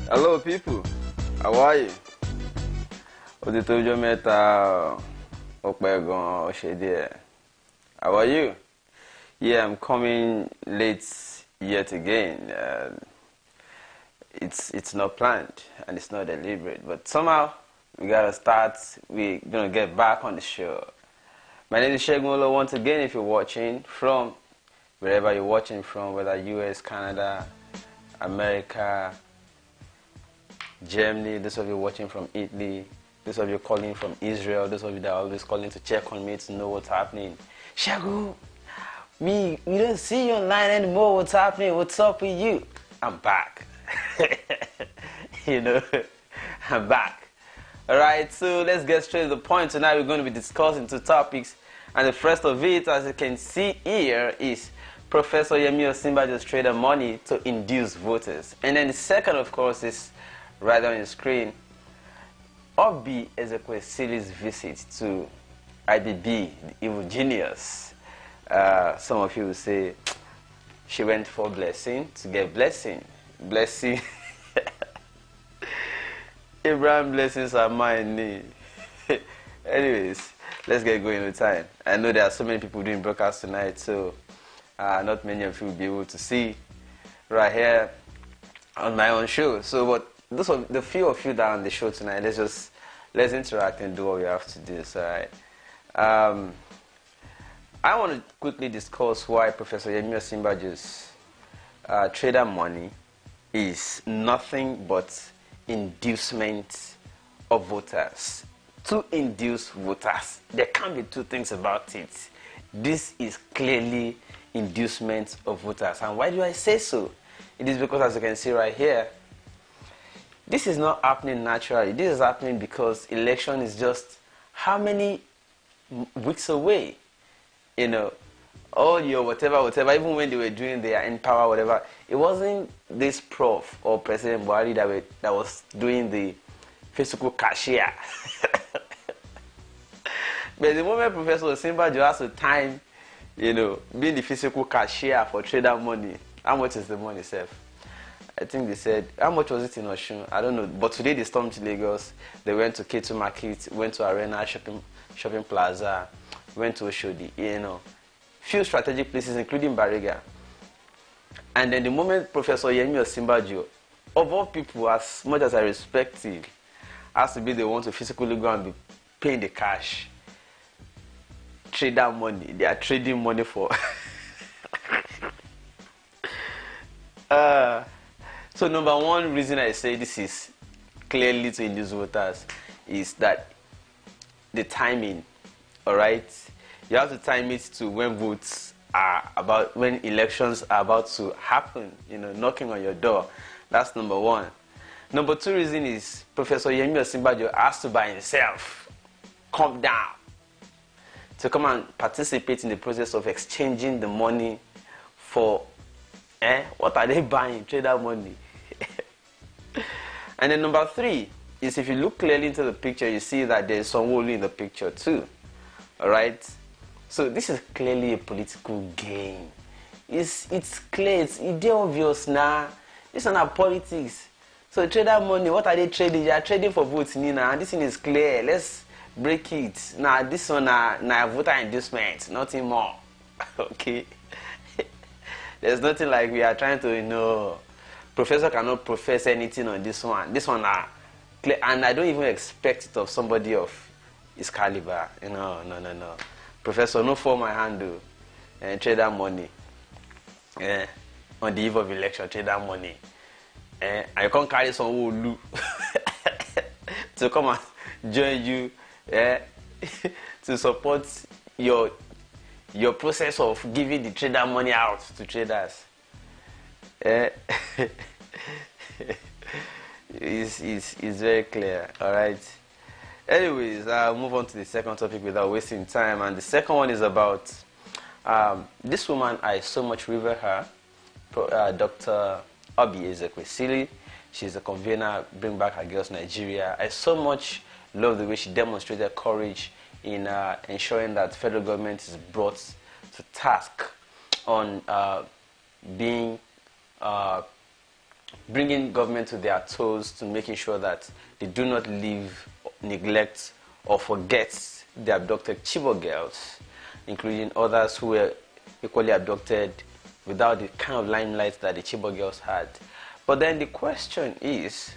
Hello, people. How are you? Oditojo meta Okpegon Oshedie. How are you? Yeah, I'm coming late yet again. It's not planned and it's not deliberate, but somehow we gotta start. We're gonna get back on the show. My name is Shegmolo once again. If you're watching from wherever you're watching from, whether US, Canada, America, Germany, those of you watching from Italy, those of you calling from Israel, those of you that are always calling to check on me to know what's happening. Shagu, we don't see you online anymore. What's happening? What's up with you? I'm back. I'm back. Alright, so let's get straight to the point. Tonight we're going to be discussing two topics. And the first of it, as you can see here, is Professor Yemi Osinbajo's TraderMoni to induce voters. And then the second, of course, is right on your screen, Obi Ezekwesili's visit to IBB, the evil genius. Some of you will say she went for blessing to get blessing. Blessing. Abraham blessings are mine. Anyways, let's get going with time. I know there are so many people doing broadcasts tonight, so not many of you will be able to see right here on my own show. So, but those of the few of you that are on the show tonight, let's interact and do what we have to do. So, I want to quickly discuss why Professor Yemi Osinbajo's TraderMoni is nothing but inducement of voters. To induce voters. There can't be two things about it. This is clearly inducement of voters. And why do I say so? It is because, as you can see right here, this is not happening naturally. This is happening because election is just how many weeks away? All your whatever, even when they were doing their in power, whatever, it wasn't this Prof or President Buhari that was doing the physical cashier. But the moment Professor Osinbajo has to time, being the physical cashier for TraderMoni, how much is the money, Seth? I think they said, how much was it in Oshun? I don't know. But today they stormed to Lagos. They went to K2 Market, went to Arena Shopping Plaza, went to Oshodi, few strategic places, including Bariga. And then the moment Professor Yemi Osinbajo, of all people, as much as I respect him, has to be the one to physically go and be paying the cash. TraderMoni, they are trading money for. So number one reason I say this is clearly to induce voters is that the timing, alright? You have to time it to when when elections are about to happen, knocking on your door. That's number one. Number two reason is Professor Yemi Osinbajo has to by himself come down to come and participate in the process of exchanging the money for, what are they buying? TraderMoni. And then number three is, if you look clearly into the picture, you see that there's Sanwo-Olu in the picture too. Alright? So this is clearly a political game. It's clear, it's obvious now. This is not politics. So TraderMoni, what are they trading? They are trading for votes, Nina. And this thing is clear. Let's break it. Now this one now voter inducement, nothing more. Okay. There's nothing like we are trying to, Professor cannot profess anything on this one. This one clear, and I don't even expect it of somebody of his caliber. No. Professor, no for my handle. TraderMoni. On the eve of election, TraderMoni. And you can't carry some Olu to come and join you to support your process of giving the TraderMoni out to traders. It's very clear, alright? Anyways, I'll move on to the second topic without wasting time. And the second one is about this woman. I so much revere her, Dr. Obi Ezekwesili. She's a convener, Bring Back Our Girls Nigeria. I so much love the way she demonstrated courage in ensuring that federal government is brought to task on being bringing government to their toes to making sure that they do not leave, neglect, or forget the abducted Chibok girls, including others who were equally abducted without the kind of limelight that the Chibok girls had. But then the question is,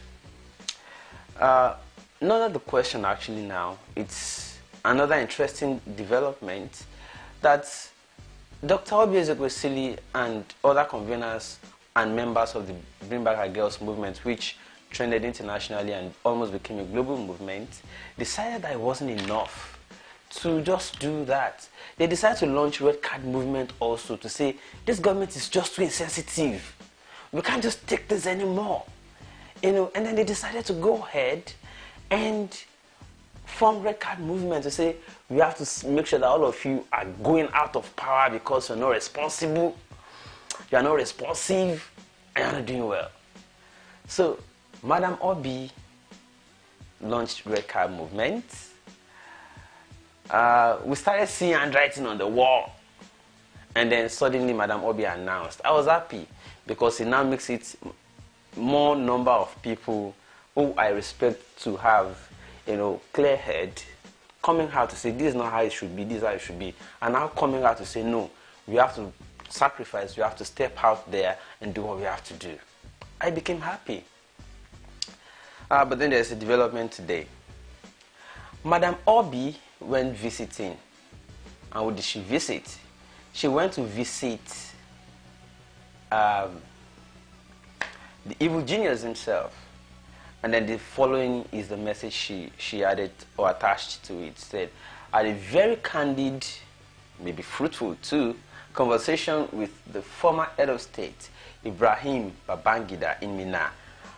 not the question actually now, it's another interesting development that Dr. Obi Ezekwesili and other conveners and members of the Bring Back Our Girls movement, which trended internationally and almost became a global movement, decided that it wasn't enough to just do that. They decided to launch Red Card movement also to say, this government is just too insensitive. We can't just take this anymore. And then they decided to go ahead and form Red Card movement to say, we have to make sure that all of you are going out of power because you're not responsible, you're not responsive, and you're not doing well. So, Madam Obi launched Red Card movement. We started seeing handwriting on the wall. And then suddenly Madam Obi announced. I was happy because it now makes it more number of people who I respect to have, clear head, coming out to say this is not how it should be, this is how it should be. And now coming out to say no, we have to sacrifice, we have to step out there and do what we have to do. I became happy. But then there's a development today. Madam Obi went visiting. And what did she visit? She went to visit the evil genius himself. And then the following is the message she added or attached to it. Said, "I had a very candid, maybe fruitful too, conversation with the former head of state, Ibrahim Babangida in Minna,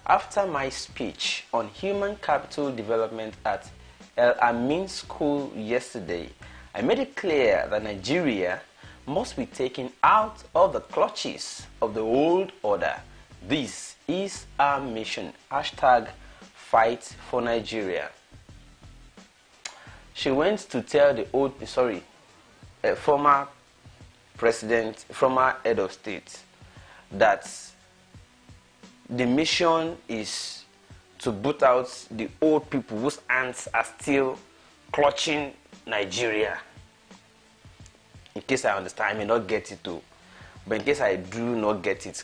after my speech on human capital development at El Amin School yesterday. I made it clear that Nigeria must be taken out of the clutches of the old order. This is our mission. Hashtag fight for Nigeria." She went to tell the former president, former head of state, that the mission is to boot out the old people whose hands are still clutching Nigeria. In case I understand, I may not get it too. But in case I do not get it,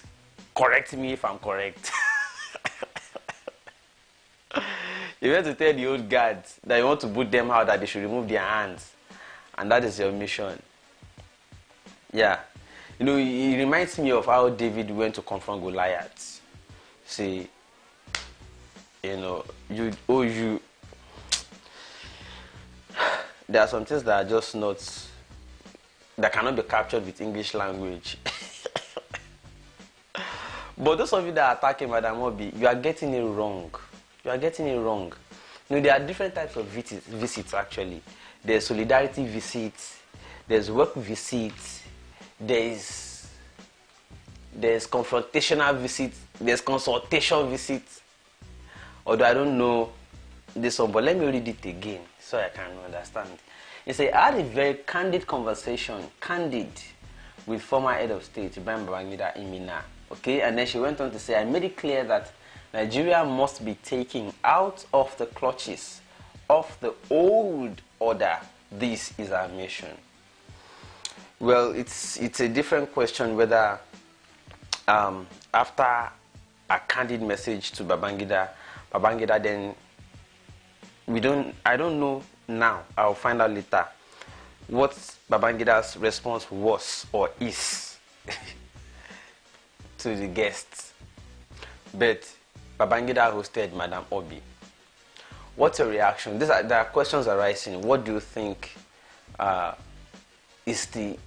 correct me if I'm correct. You have to tell the old guards that you want to boot them out, that they should remove their hands. And that is your mission. Yeah. It reminds me of how David went to confront Goliath. See, there are some things that are just not, that cannot be captured with English language. But those of you that are attacking Madam Obi, you are getting it wrong. You are getting it wrong. There are different types of visits actually. There's solidarity visits, there's work visits, there's confrontational visits, there's consultation visits. Although I don't know this one, but let me read it again so I can understand. You say, I had a very candid conversation, with former head of state, Ibrahim Babangida in Minna. Okay, and then she went on to say, I made it clear that Nigeria must be taken out of the clutches of the old order. This is our mission. Well, it's a different question whether after a candid message to Babangida then I don't know now. I'll find out later what Babangida's response was or is to the guests. But Babangida hosted Madam Obi. What's your reaction? There are questions arising. What do you think is the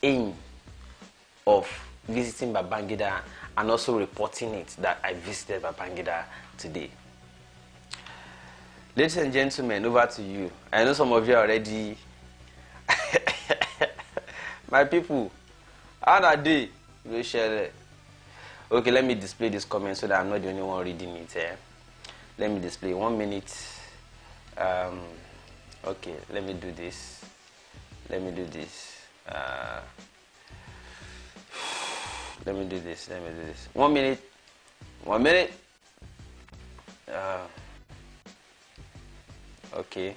aim of visiting Babangida and also reporting it that I visited Babangida today? Ladies and gentlemen, over to you. I know some of you are already. My people, how are they? We share. Okay, let me display this comment so that I'm not the only one reading it. Let me display 1 minute. Okay, let me do this. Let me do this. 1 minute. 1 minute. Okay.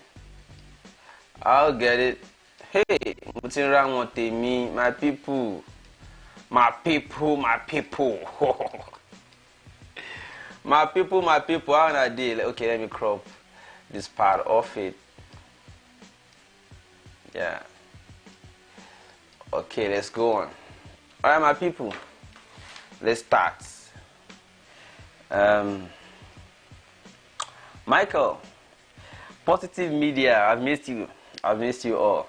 I'll get it. Hey, what's wrong with me? My people. My people. My people, how on a day? Okay, let me crop this part of it. Yeah. Okay, let's go on. Alright, my people. Let's start. Michael, positive media. I've missed you. I've missed you all.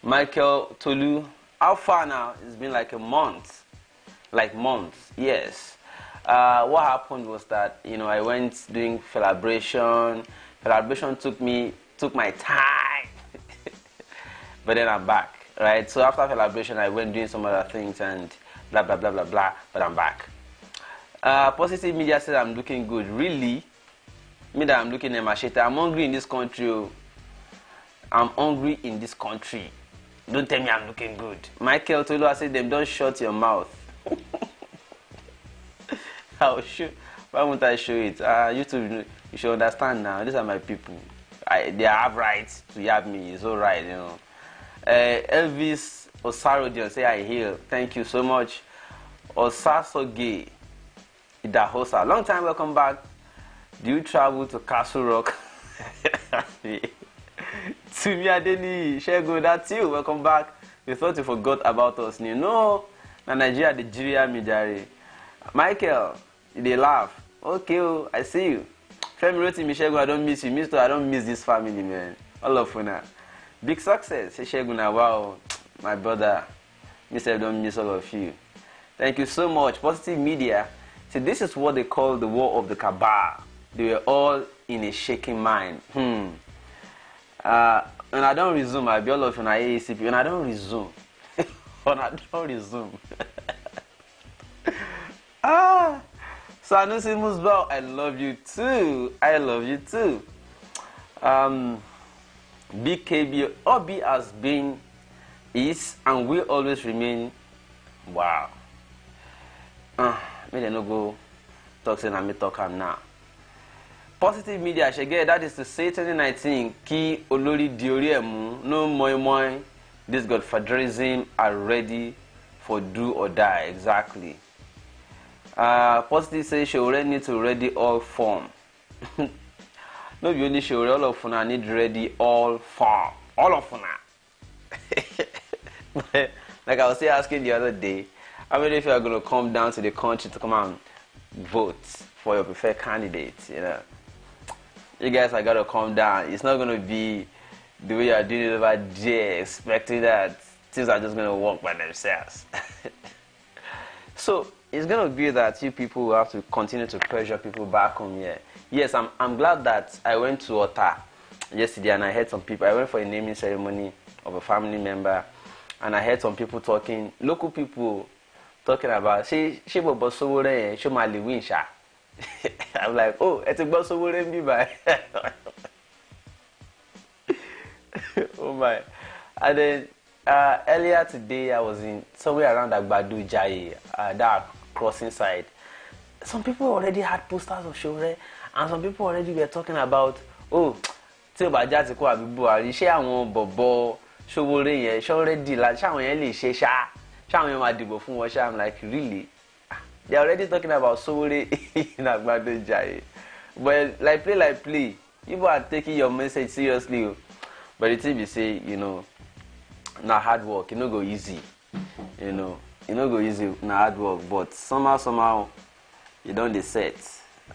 Michael, Tolu, how far now? It's been like a month. Like months, yes. What happened was that, I went doing celebration. Celebration took my time. But then I'm back, right? So after celebration, I went doing some other things and blah, blah, blah, blah, blah, but I'm back. Positive media says I'm looking good. Really? Me that I'm looking at machete. I'm hungry in this country. Oh. I'm hungry in this country. Don't tell me I'm looking good. Michael Tolu, I said them, don't shut your mouth. I'll show. Why won't I show it? YouTube, you should understand now. These are my people. They have rights to yab me. It's all right, Elvis Osarodion say I heal. Thank you so much. Osasoge Idahosa. Long time, welcome back. Do you travel to Castle Rock? Tumi Adeni, Shego, that's you. Welcome back. We thought you forgot about us. No, Nigeria, Mijari. Michael, they laugh. Okay, I see you. Femi wrote me, Shego, I don't miss you. I don't miss this family, man. All of you. Big success. Shego, wow, my brother. Mr. I don't miss all of you. Thank you so much. Positive media. See, this is what they call the war of the cabal. They were all in a shaking mind. When I don't resume, I'll be all of you on AACP. When I don't resume, Sanusi Musbao, I love you too. BKB, Obi has been, is, and will always remain. Wow. May they no go talk saying and me talk now. Positive media, Shege, that is to say 2019, Ki Olori Dioriemu, no moi. This godfatherism are ready for do or die. Exactly. Positive says she already need to ready all form. No, you only show all of una need ready all form. All of una. Like I was asking the other day, how many of you are going to come down to the country to come and vote for your preferred candidate? You guys are going to come down. It's not going to be the way you are doing it over there, expecting that things are just going to work by themselves. So it's going to be that you people will have to continue to pressure people back home here. Yes, I'm glad that I went to Ota yesterday and I heard some people. I went for a naming ceremony of a family member and I heard some people talking, local people talking about, she bobo sowore, she mali win sha. I'm like, oh, it's a boss sowore me by. Oh my. And then earlier today I was in somewhere around Agbadu Jai, that crossing side. Some people already had posters of Shore and some people already were talking about, oh, tí ó bá já ti kó àbí Buhari ṣé àwọn bọ̀bọ̀ Sowore yẹn ṣé already la ṣé àwọn yẹn lè ṣe ṣá ṣé àwọn yẹn máa dìbò fún wọn ṣá. I'm like, really? They are already talking about Sowore in Agbado Jai. But like play, people are taking your message seriously. But the thing be say, na hard work, it no go easy. It no go easy, na hard work. But somehow, you don't dey set.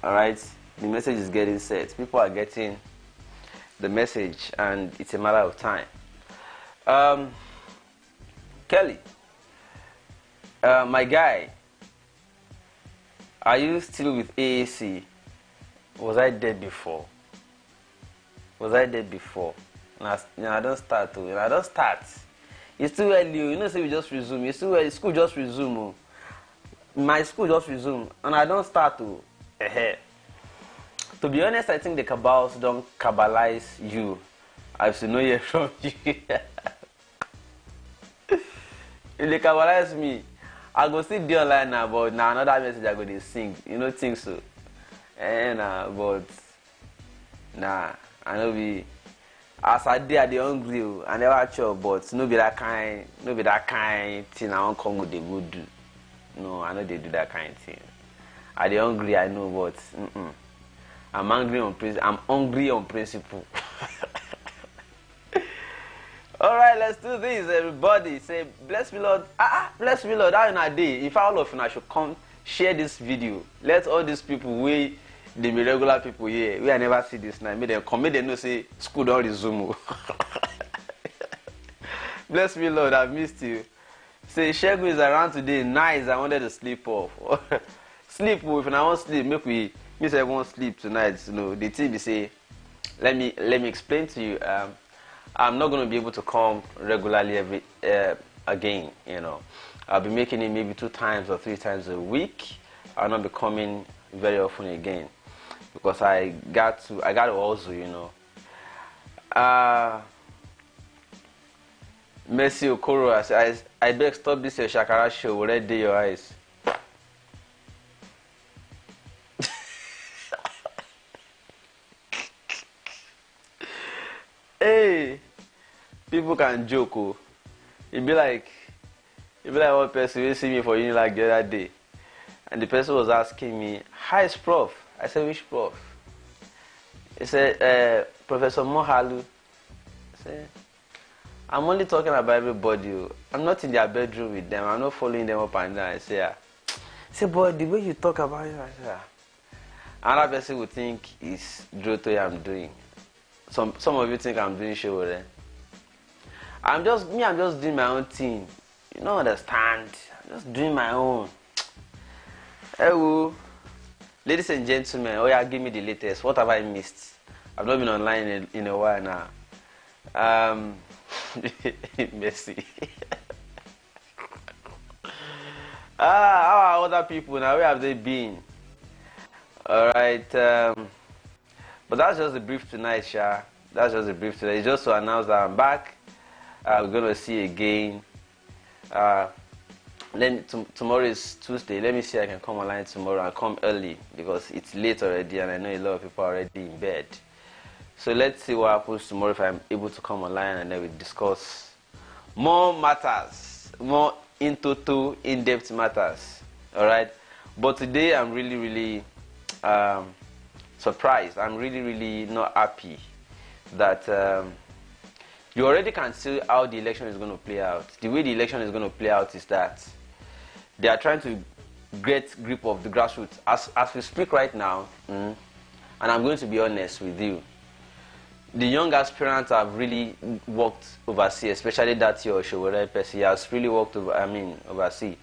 Alright? The message is getting set. People are getting the message and it's a matter of time. Kelly, my guy, are you still with AAC? Was I dead before? Nah, I don't start to. I don't start. It's too early. Say we just resume. It's too early. School just resume. My school just resume, and I don't start to. To be honest, I think the cabals don't cabalize you. I should know hear from you. If they cabalize me, I go still be online now, but now another message I go to sing. You know, think so. But nah, I know be. As I did, I dey hungry. I never chop, but no be that kind thing. I won't come with the good do. No, I know they do that kind of thing. I dey hungry, I know, but I'm hungry on principle. I'm hungry on principle. All right, let's do this, everybody. Say, bless me, Lord. Bless me, Lord. How in a day? If all of you should come share this video, let all these people they be regular people here. We I never see this now. Make them come. Make them know say school don't resume. Bless me, Lord. I've missed you. Say Shegu is around today. Nice. I wanted to sleep off. Sleep. If I want sleep, me say I won't sleep tonight. You know the thing be say. Let me explain to you. I'm not going to be able to come regularly again. You know, I'll be making it maybe 2 times or 3 times a week. I'll not be coming very often again because I got to also, you know. Mercy Okoro, I beg stop this Shakara show. Red day your eyes. Hey, people can joke. Oh. It be like one person will see me for uni like the other day, and the person was asking me, "Hi, is Prof?" I said, "Which Prof?" He said, "Professor Mohalu." I said, "I'm only talking about everybody. I'm not in their bedroom with them. I'm not following them up and down." I say, "Yeah." He said, "But the way you talk about it," I said, "Yeah." Another person would think it's Droto I'm doing. Some of you think I'm doing show there. I'm just doing my own thing. You don't understand. I'm just doing my own. Hello, ladies and gentlemen. Oh yeah, give me the latest. What have I missed? I've not been online in a while now. Mercy. How are other people now? Where have they been? All right. But that's just the brief tonight, Sha. That's just the brief today. It's just to announce that I'm back. We're gonna see again. Tomorrow is Tuesday. Let me see if I can come online tomorrow and come early because it's late already and I know a lot of people are already in bed. So let's see what happens tomorrow if I'm able to come online and then we discuss more matters, more in-depth matters. All right. But today I'm really surprised. I'm really not happy that you already can see how the election is going to play out. The way the election is going to play out is that they are trying to get grip of the grassroots. As we speak right now, and I'm going to be honest with you, the young aspirants have really worked overseas, especially that your Showore person has really worked overseas.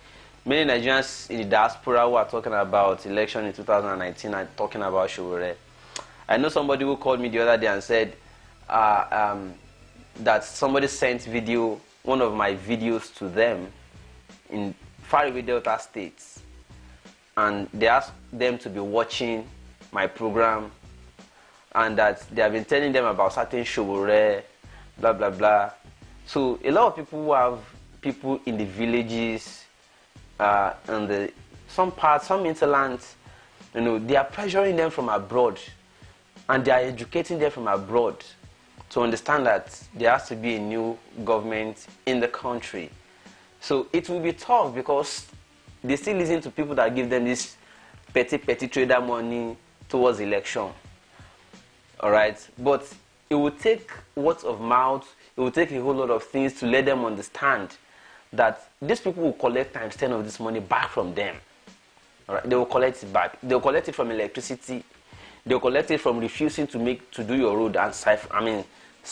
Many Nigerians in the diaspora who are talking about election in 2019 are talking about Showore. I know somebody who called me the other day and said that somebody sent one of my videos to them in faraway Delta states, and they asked them to be watching my program, and that they have been telling them about certain Showore, blah blah blah. So a lot of people who have people in the villages, and some hinterlands, you know, they are pressuring them from abroad, and they are educating them from abroad to understand that there has to be a new government in the country. So it will be tough because they still listen to people that give them this petty trader money towards election. All right, but it will take words of mouth. It will take a whole lot of things to let them understand that these people will collect times 10 of this money back from them. All right, they will collect it back. They will collect it from electricity. They will collect it from refusing to do your road and siphoning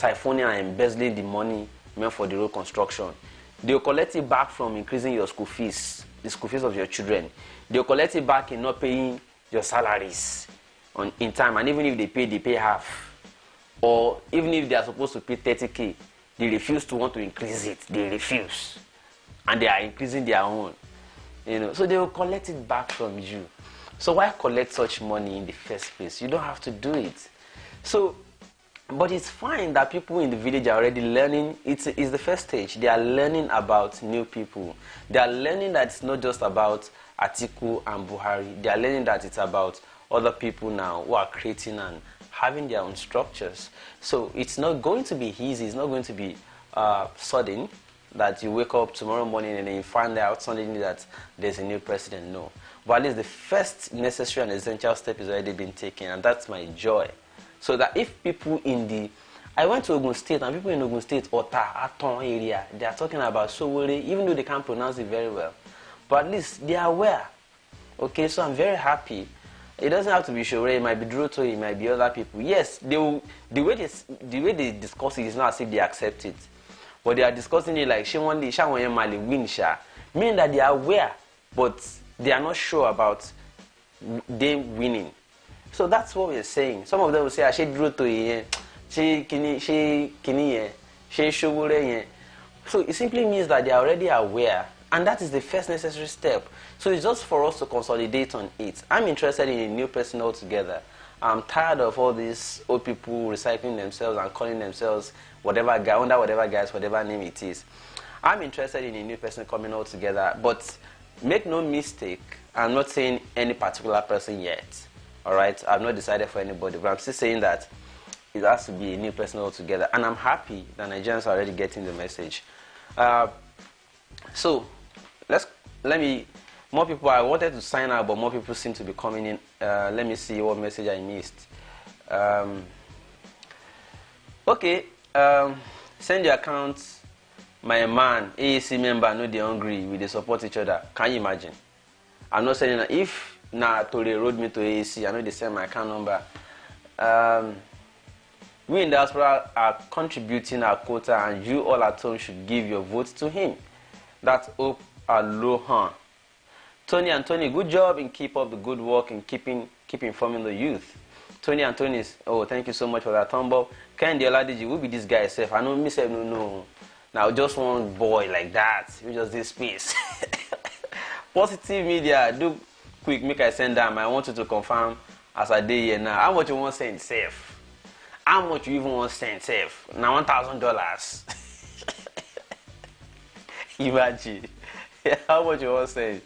and embezzling the money meant for the road construction. They will collect it back from increasing your school fees, the school fees of your children. They will collect it back in not paying your salaries in time, and even if they pay half. Or even if they are supposed to pay 30K, they refuse to want to increase it. They refuse. And they are increasing their own. You know, so they will collect it back from you. So why collect such money in the first place? You don't have to do it. So But it's fine that people in the village are already learning. It's the first stage. They are learning about new people. They are learning that it's not just about Atiku and Buhari. They are learning that it's about other people now who are creating and having their own structures. So it's not going to be easy. It's not going to be sudden that you wake up tomorrow morning and then you find out suddenly that there's a new president. No. But at least the first necessary and essential step has already been taken, and that's my joy. So that if people in the... I went to Ogun State, and people in Ogun State, Ota, Aton area, they are talking about Sowore, even though they can't pronounce it very well. But at least they are aware. Okay, so I'm very happy. It doesn't have to be Sowore, it might be Droto, it might be other people. Yes, the way they discuss it is not as if they accept it. But they are discussing it like, win, meaning that they are aware, but they are not sure about them winning. So that's what we're saying. Some of them will say, "She Droto ye, she kini ye, she Sowore ye." So it simply means that they are already aware, and that is the first necessary step. So it's just for us to consolidate on it. I'm interested in a new person altogether. I'm tired of all these old people recycling themselves and calling themselves whatever guy, under whatever guys, whatever name it is. I'm interested in a new person coming all together, but make no mistake, I'm not saying any particular person yet. Alright, I've not decided for anybody, but I'm still saying that it has to be a new person altogether. And I'm happy that Nigerians are already getting the message. So, more people, I wanted to sign out, but more people seem to be coming in. Let me see what message I missed. Okay, send your accounts. My man, AAC member, no they hungry, we they support each other. Can you imagine? I'm not saying that if Tore road me to AAC, I know they send my account number. We in diaspora are contributing our quota, and you all at home should give your votes to him. That's Hope Aloha. Tony and Tony, good job in keep up the good work and keep informing the youth. Tony and Tony, oh, thank you so much for that thumb up. Kendi Oladiji, will be this guy self. I know myself, no. Now just one boy like that, you just this space. Positive media, do quick, make I send them. I want you to confirm as I did here now. How much you want to send safe? How much you even want to send safe? Now $1,000. Imagine. How much you want to send?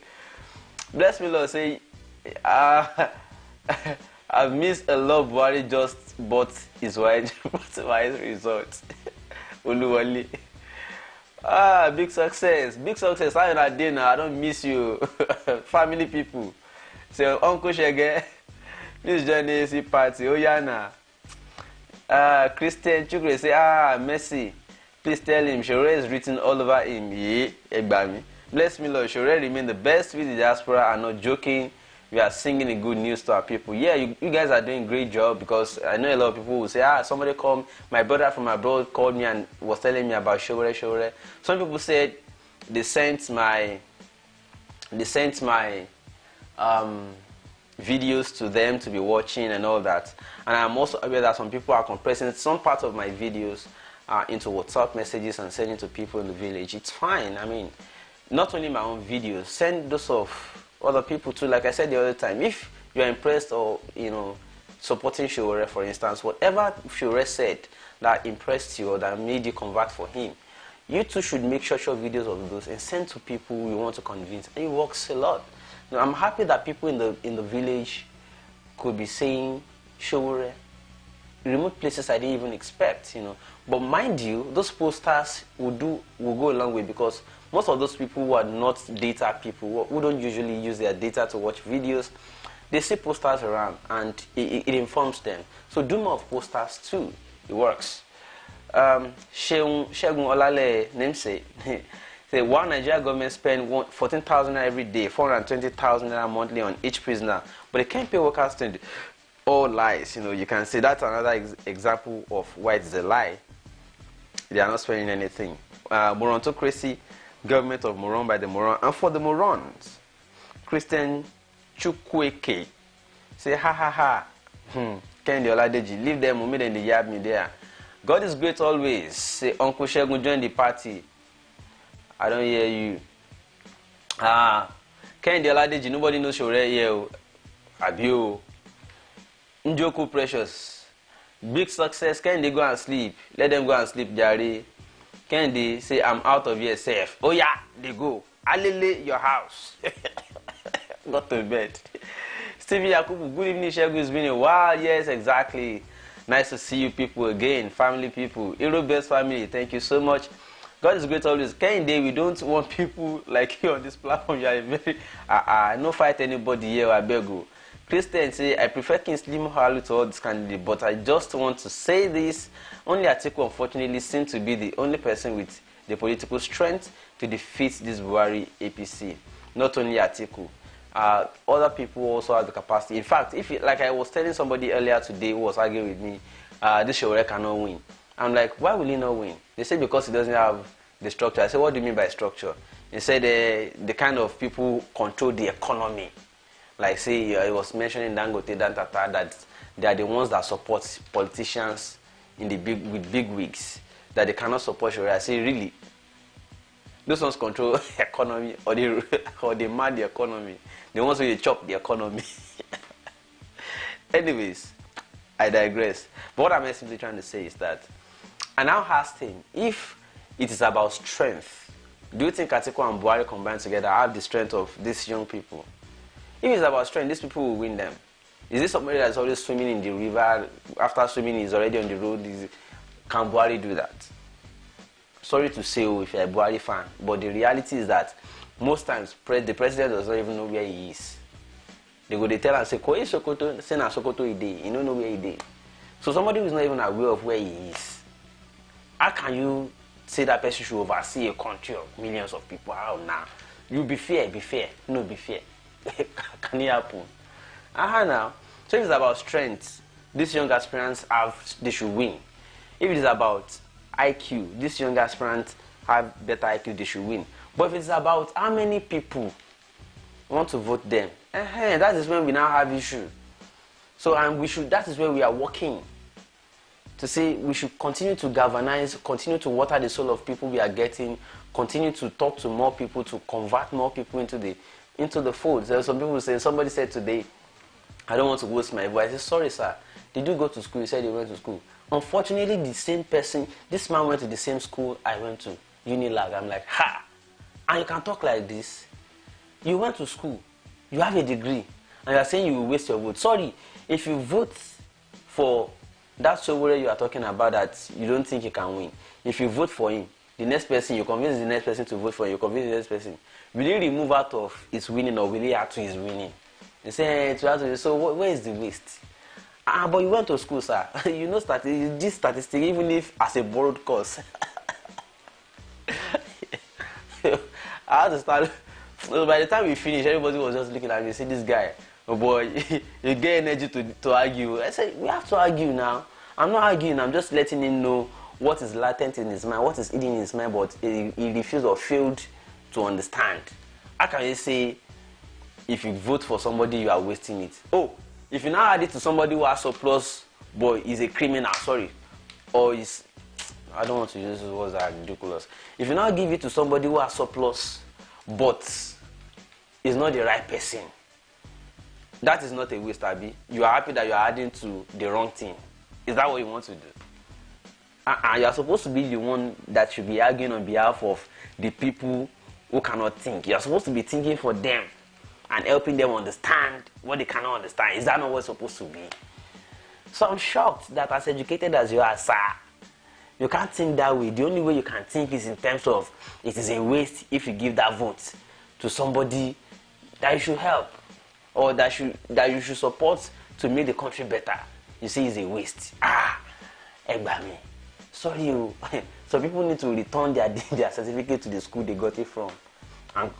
Bless me, Lord. Say, I've missed a lot. Buhari just bought his wife result. Uluwali. Big success. Big success. How you doing now? I don't miss you. Family people. Say, Uncle Shege, please join the AC party. Oh, Yana. Christian Chukre say, Messi. Please tell him, Sowore is written all over him. Yeah, Egbami. Bless me, Lord. Sowore remain the best with the diaspora. I'm not joking. We are singing the good news to our people. Yeah, you guys are doing a great job, because I know a lot of people will say, somebody called, my brother from abroad called me and was telling me about Sowore. Some people said they sent my videos to them to be watching and all that. And I'm also aware that some people are compressing some parts of my videos into WhatsApp messages and sending to people in the village. It's fine. I mean, not only my own videos, send those of other people too. Like I said the other time, if you're impressed or supporting Sowore, for instance, whatever Sowore said that impressed you or that made you convert for him, you too should make short videos of those and send to people you want to convince. And it works a lot. I'm happy that people in the village could be saying Sowore. Remote places I didn't even expect, But mind you, those posters will go a long way, because most of those people who are not data people, who don't usually use their data to watch videos, they see posters around and it informs them. So do more of posters too. It works. Shegun Olale namesake say, while Nigeria government spend 14,000 every day, 420,000 monthly on each prisoner, but they can't pay workers to all lies. You can say that's another example of why it's a lie. They are not spending anything. Morontocracy, government of Moron by the Moron, and for the Morons. Christian Chukwueke say, ha ha ha. Kendi Oladeji, leave them, Mumid and the yab me there. God is great always. Say, Uncle Shegun, join the party. I don't hear you. Kendi Oladeji, nobody knows Sowore here. Abio. Njoku Precious. Big success. Can they go and sleep? Let them go and sleep, Jari. Can they say, I'm out of here safe? Oh yeah, they go. Alele, your house. Got to bed. Stevie Yakubu, good evening, Shegu. It's been a while. Yes, exactly. Nice to see you people again, family people. Hero Best family, thank you so much. God is great always. Kehinde, we don't want people like you on this platform. You are very, no fight anybody here, I beg you. Christian say, I prefer Kingsley Mohale to all this candidate, but I just want to say this. Only Atiku, unfortunately, seems to be the only person with the political strength to defeat this Buhari APC. Not only Atiku. Other people also have the capacity. In fact, like I was telling somebody earlier today who was arguing with me, this Showore cannot win. I'm like, why will he not win? They say because he doesn't have the structure. I said, what do you mean by structure? He said the kind of people control the economy. Like say, he was mentioning Dangote, Dantata, that they are the ones that support politicians with big wigs, that they cannot support Showore. I say, really? Those ones control economy, or they mad the economy. The ones who chop the economy. Anyways, I digress. But what I'm simply trying to say is that I now asked him, if it is about strength, do you think Atiku and Buhari combined together have the strength of these young people? If it's about strength, these people will win them. Is this somebody that's always swimming in the river, after swimming he's already on the road? Can Buhari do that? Sorry to say, if you're a Buhari fan, but the reality is that most times the president does not even know where he is. They go, they tell and say, Koye Sokoto, say na Sokoto ide. You don't know where he is. So somebody who is not even aware of where he is, how can you say that person should oversee a country of millions of people? How now? You be fair, be fair. No, be fair. Can it happen? Now. So if it's about strength, these young aspirants they should win. If it is about IQ, these young aspirants have better IQ, they should win. But if it's about how many people want to vote them, that is when we now have issue. So that is where we are working to say we should continue to galvanize, continue to water the soul of people we are getting, continue to talk to more people, to convert more people into the fold. There are some people saying, somebody said today, I don't want to waste my voice. I said, sorry sir, did you go to school? He said he went to school. Unfortunately, the same person, this man went to the same school I went to, Unilag. I'm like, ha! And you can talk like this. You went to school, you have a degree, and you are saying you will waste your vote. Sorry, if you vote for that Showore you are talking about that you don't think you can win, if you vote for him, the next person, you convince the next person to vote for you, convince the next person, will he remove out of his winning or will he add to his winning? You say, so where is the waste? But you went to school, sir. You know this statistic, even if as a borrowed course. I had to start. So by the time we finished, everybody was just looking at me. Say, this guy, oh boy, you get energy to argue. I said, we have to argue now. I'm not arguing. I'm just letting him know what is latent in his mind, what is hidden in his mind, but he refused or failed to understand. How can you say, if you vote for somebody, you are wasting it? Oh, if you now add it to somebody who has surplus, boy, is a criminal, sorry. Or is, I don't want to use those words that are ridiculous. If you now give it to somebody who has surplus, but is not the right person, that is not a waste, Abi. You are happy that you are adding to the wrong thing. Is that what you want to do? You are supposed to be the one that should be arguing on behalf of the people who cannot think. You are supposed to be thinking for them and helping them understand what they cannot understand. Is that not what it's supposed to be? So I'm shocked that as educated as you are, sir, you can't think that way. The only way you can think is in terms of it is a waste if you give that vote to somebody that you should help or that you should support to make the country better. You see, it's a waste. Egbami. Sorry, you. So people need to return their certificate to the school they got it from.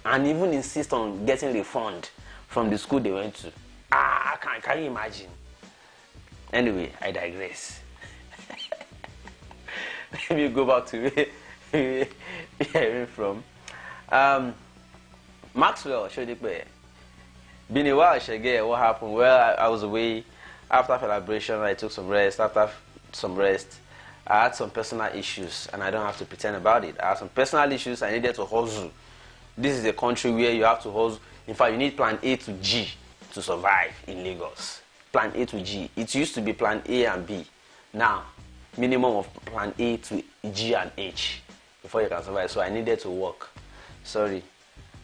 And even insist on getting refund from the school they went to. Can you imagine? Anyway, I digress. Let me go back to where I'm from. Maxwell, Shodipe. Been a while, Shege. What happened? Well, I was away after celebration. I took some rest. After some rest, I had some personal issues, and I don't have to pretend about it. I had some personal issues. I needed to hustle. This is a country where you have to hustle. In fact, you need plan A to G to survive in Lagos. Plan A to G. It used to be plan A and B. Now, minimum of plan A to G and H before you can survive. So I needed to work. Sorry,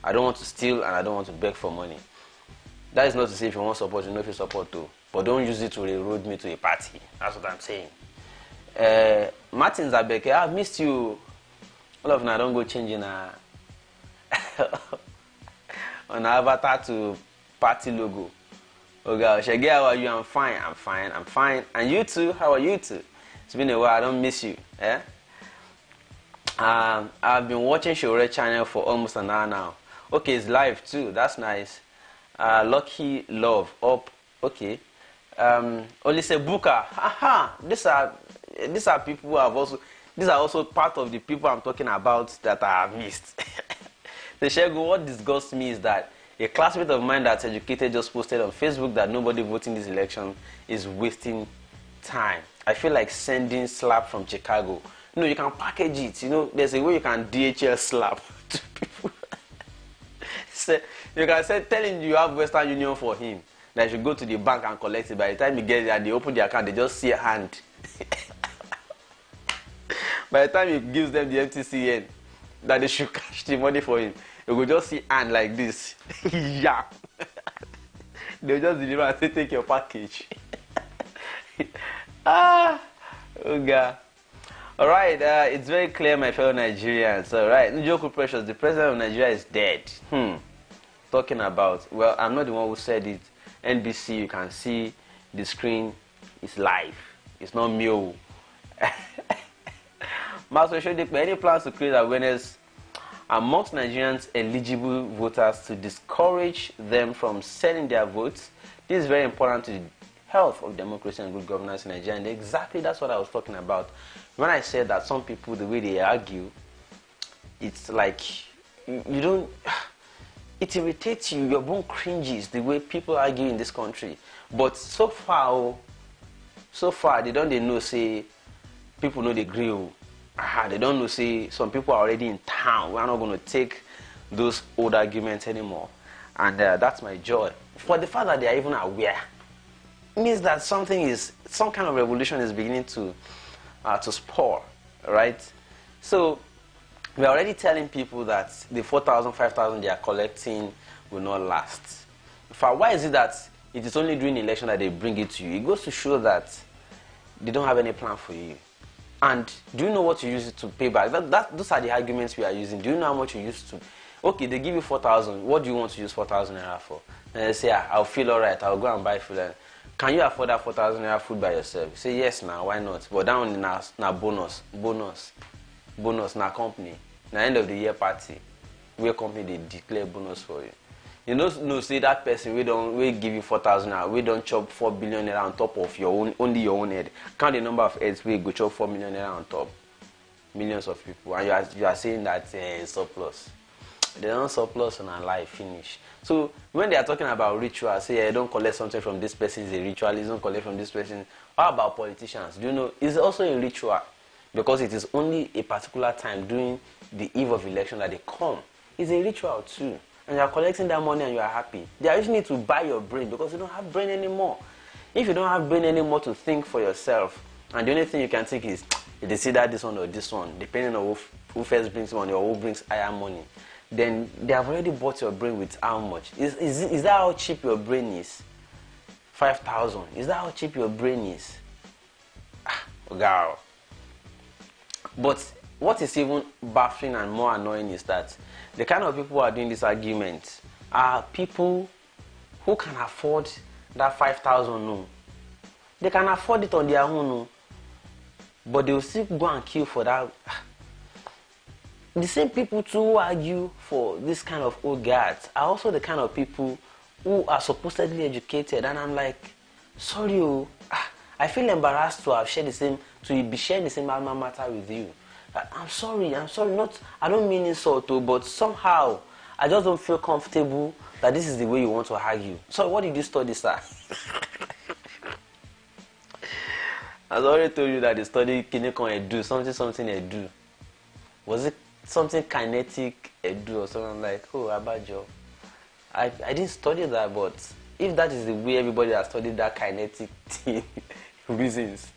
I don't want to steal and I don't want to beg for money. That is not to say if you want support, you know if you support too. But don't use it to railroad me to a party. That's what I'm saying. Martin Zabeke, I've missed you. All of now, don't go changing on avatar to party logo. Okay, Shege, how are you? I'm fine. And you too? How are you too? It's been a while. I don't miss you. I've been watching Shore channel for almost an hour now. Okay, it's live too. That's nice. Lucky Love up. Okay. Olise Buka. Aha. These are people who have also. These are also part of the people I'm talking about that I have missed. So Shego, what disgusts me is that a classmate of mine that's educated just posted on Facebook that nobody voting this election is wasting time. I feel like sending slap from Chicago. No, you can package it. You know, there's a way you can DHL slap to people. So you can say, telling you have Western Union for him, that you should go to the bank and collect it. By the time you get there, they open the account, they just see a hand. By the time he gives them the MTCN, that they should cash the money for him, you will just see hand like this. Yeah. They'll just deliver and say, take your package. Oh God. Alright, it's very clear, my fellow Nigerians. Alright, Njoku Precious, the president of Nigeria is dead. Talking about, well, I'm not the one who said it. NBC, you can see the screen is live. It's not me. Master Shodik, any plans to create awareness amongst Nigerians eligible voters to discourage them from selling their votes? This is very important to the health of democracy and good governance in Nigeria. And exactly that's what I was talking about when I said that some people, the way they argue, it's like you don't. It irritates you. Your bone cringes the way people argue in this country. But so far they know say people know they grill. They don't know say some people are already in town. We're not going to take those old arguments anymore. And that's my joy. For the fact that they are even aware, it means that some kind of revolution is beginning to spore, right? So we're already telling people that the 4,000, 5,000 they are collecting will not last. In fact, why is it that it is only during election that they bring it to you? It goes to show that they don't have any plan for you. And do you know what you use it to pay back? Those are the arguments we are using. Do you know how much you used to? Okay, they give you 4,000. What do you want to use 4,000 naira for? And they say, I'll feel all right. I'll go and buy food. Can you afford that 4,000 naira food by yourself? You say, yes, now, why not? But that one na bonus, na company. Na end of the year party, where company they declare bonus for you. You know, say that person we give you 4,000 naira, we don't chop 4 billion naira on top of only your own head. Count the number of heads we go chop 4 million naira on top. Millions of people, and you are saying that surplus. They don't surplus on our life finish. So when they are talking about ritual, say don't collect something from this person is a ritual, don't collect from this person. How about politicians? Do you know it's also a ritual? Because it is only a particular time during the eve of election that they come. It's a ritual too. And you are collecting that money and you are happy. They are using it to buy your brain because you don't have brain anymore. If you don't have brain anymore to think for yourself, and the only thing you can think is, it's either this one or this one, depending on who first brings money or who brings higher money, then they have already bought your brain with how much? Is that how cheap your brain is? 5,000. Is that how cheap your brain is? Girl. But what is even baffling and more annoying is that the kind of people who are doing this argument are people who can afford that 5,000. No. They can afford it on their own. No. But they will still go and kill for that. The same people too who argue for this kind of old guards are also the kind of people who are supposedly educated. And I'm like, sorry, I feel embarrassed to have shared to be sharing the same alma mater with you. I'm sorry, not, I don't mean insult, but somehow I just don't feel comfortable that this is the way you want to argue. So what did you study, sir? I've already told you that they study Kinekon Edu, something Edu. Was it something kinetic Edu or something? I'm like, oh, Abajo. I didn't study that, but if that is the way everybody has studied that kinetic thing, reasons,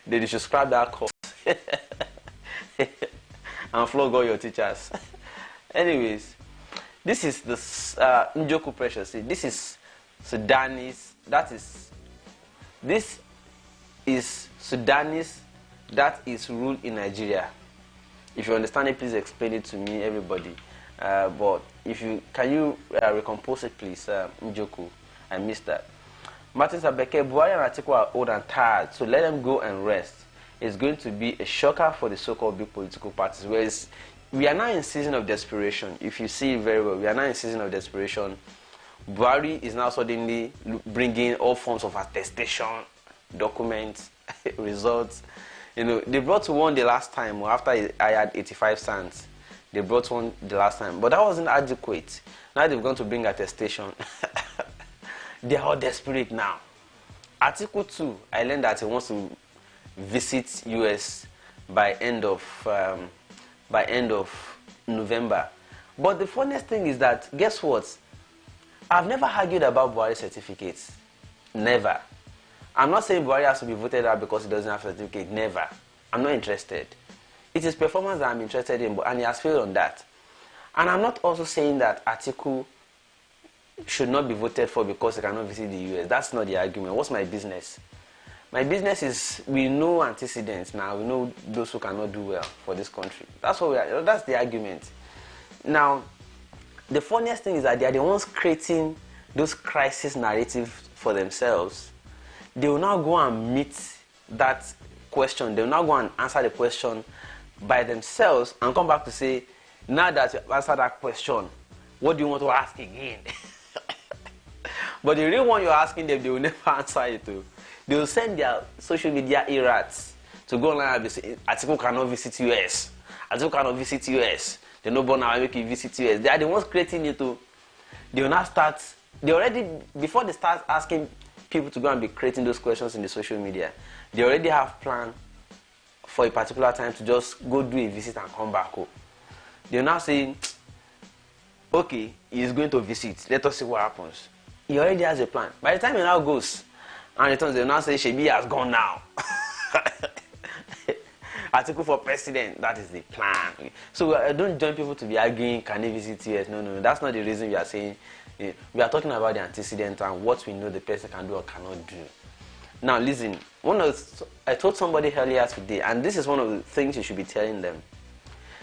Then you should scrap that course and flog all your teachers. Anyways, this is the Njoku pressure. See, this is Sudanese. This is Sudanese that is ruled in Nigeria. If you understand it, please explain it to me, everybody. But if you can recompose it, please, Njoku. I missed that. Martin Sabeke, Buhari and Atiku are old and tired, so let them go and rest. It's going to be a shocker for the so-called big political parties. Whereas we are now in season of desperation. If you see it very well, we are now in season of desperation. Buhari is now suddenly bringing all forms of attestation, documents, results. You know, they brought one the last time after I had 85 cents. They brought one the last time, but that wasn't adequate. Now they've gone to bring attestation. They are all desperate now. Article 2, I learned that he wants to visit US by end of November. But the funniest thing is that, guess what? I've never argued about Buhari certificates. Never. I'm not saying Buhari has to be voted out because he doesn't have a certificate. Never. I'm not interested. It is performance that I'm interested in, and he has failed on that. And I'm not also saying that Atiku should not be voted for because he cannot visit the US. That's not the argument. What's my business? My business is, we know antecedents now. We know those who cannot do well for this country. That's what that's the argument. Now, the funniest thing is that they are the ones creating those crisis narratives for themselves. They will now go and meet that question. They will now go and answer the question by themselves and come back to say, now that you have answered that question, what do you want to ask again? But the real one you're asking them, they will never answer it to. They will send their social media errats to go online and say, Atiku cannot visit US. Atiku cannot visit US. They know born now make you visit US. They are the ones creating it to. They will now start. They already, before they start asking people to go and be creating those questions in the social media, they already have plan for a particular time to just go do a visit and come back home. They will now say, okay, he is going to visit. Let us see what happens. He already has a plan. By the time he now goes and returns, they will now say, Shebi has gone now. Article for president, that is the plan. So don't join people to be arguing, can he visit US? No, that's not the reason we are saying. We are talking about the antecedent and what we know the person can do or cannot do. Now listen, I told somebody earlier today, and this is one of the things you should be telling them.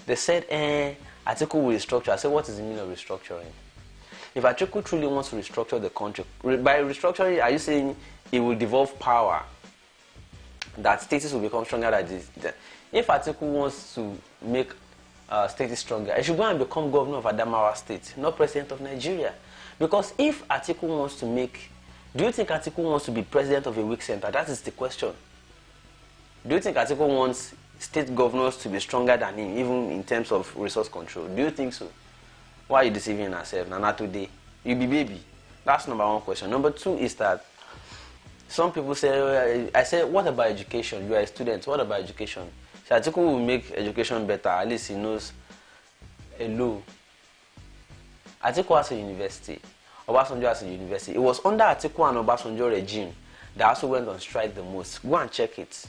They said, Atiku will restructure. I said, what is the meaning of restructuring? If Atiku truly wants to restructure the country, by restructuring, are you saying it will devolve power? That status will become stronger than this? If Atiku wants to make status stronger, he should go and become governor of Adamawa State, not president of Nigeria. Because if Atiku wants to make, do you think Atiku wants to be president of a weak center? That is the question. Do you think Atiku wants state governors to be stronger than him, even in terms of resource control? Do you think so? Why are you deceiving yourself? Now, not today. You be baby. That's number one question. Number two is that some people say, I say, what about education? You are a student. What about education? So Atiku will make education better. At least he knows a law. Atiku has a university. Obasanjo has a university. It was under Atiku and Obasanjo regime that also went on strike the most. Go and check it.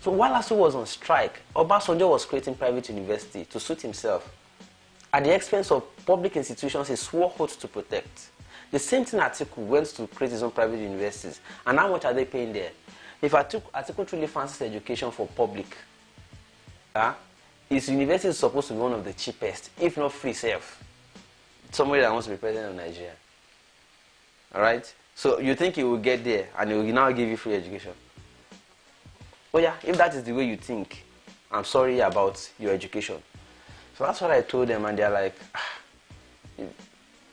So while Atiku was on strike, Obasanjo was creating private university to suit himself at the expense of public institutions he swore oath to protect. The same thing Atiku went to create his own private universities. And how much are they paying there? If Atiku truly fancies education for public, his university is supposed to be one of the cheapest, if not free self. Somebody that wants to be president of Nigeria. Alright? So you think he will get there and he will now give you free education? Oh yeah, if that is the way you think, I'm sorry about your education. So that's what I told them, and they're like,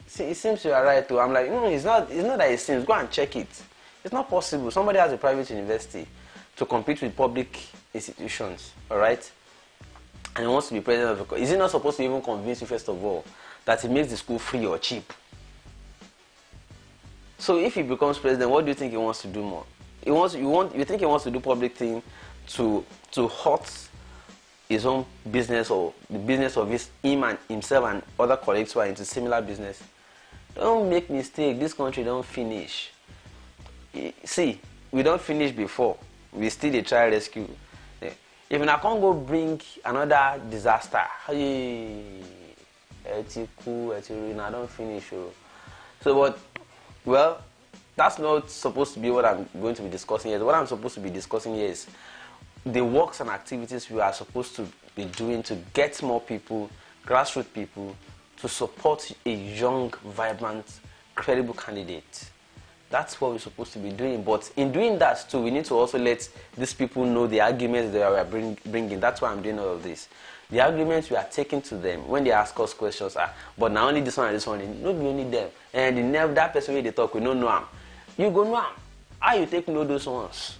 see, it seems you are right too. I'm like, no, it's not that it seems. Go and check it. It's not possible. Somebody has a private university to compete with public institutions, all right? And he wants to be president of the. Is he not supposed to even convince you first of all that he makes the school free or cheap? So if he becomes president, what do you think he wants to do more? You think he wants to do public thing to hurt his own business or the business of him and himself and other colleagues who are into similar business? Don't make mistake. This country don't finish. See, we don't finish before. We still dey try rescue. If I can't go bring another disaster, hey, I don't finish. So, but, well, that's not supposed to be what I'm going to be discussing here. What I'm supposed to be discussing here is the works and activities we are supposed to be doing to get more people, grassroots people, to support a young, vibrant, credible candidate. That's what we're supposed to be doing. But in doing that too, we need to also let these people know the arguments that we are bringing. That's why I'm doing all of this. The arguments we are taking to them when they ask us questions are, but now only this one and this one, no be only them. And the name that person when they talk, we don't know them. You go know them. How you take know those ones?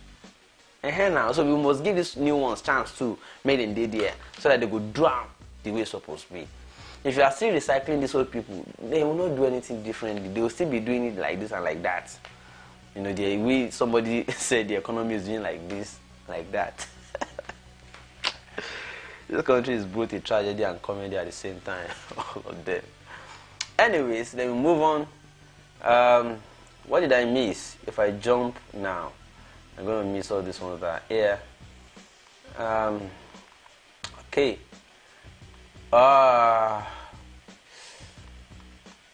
And now, so we must give these new ones chance to make them day there so that they go drown the way it's supposed to be. If you are still recycling these old people, they will not do anything differently. They will still be doing it like this and like that. You know, the way somebody said the economy is doing like this, like that. This country is both a tragedy and comedy at the same time. All of them. Anyways, then we move on. What did I miss? If I jump now, I'm going to miss all these ones that are here. Okay.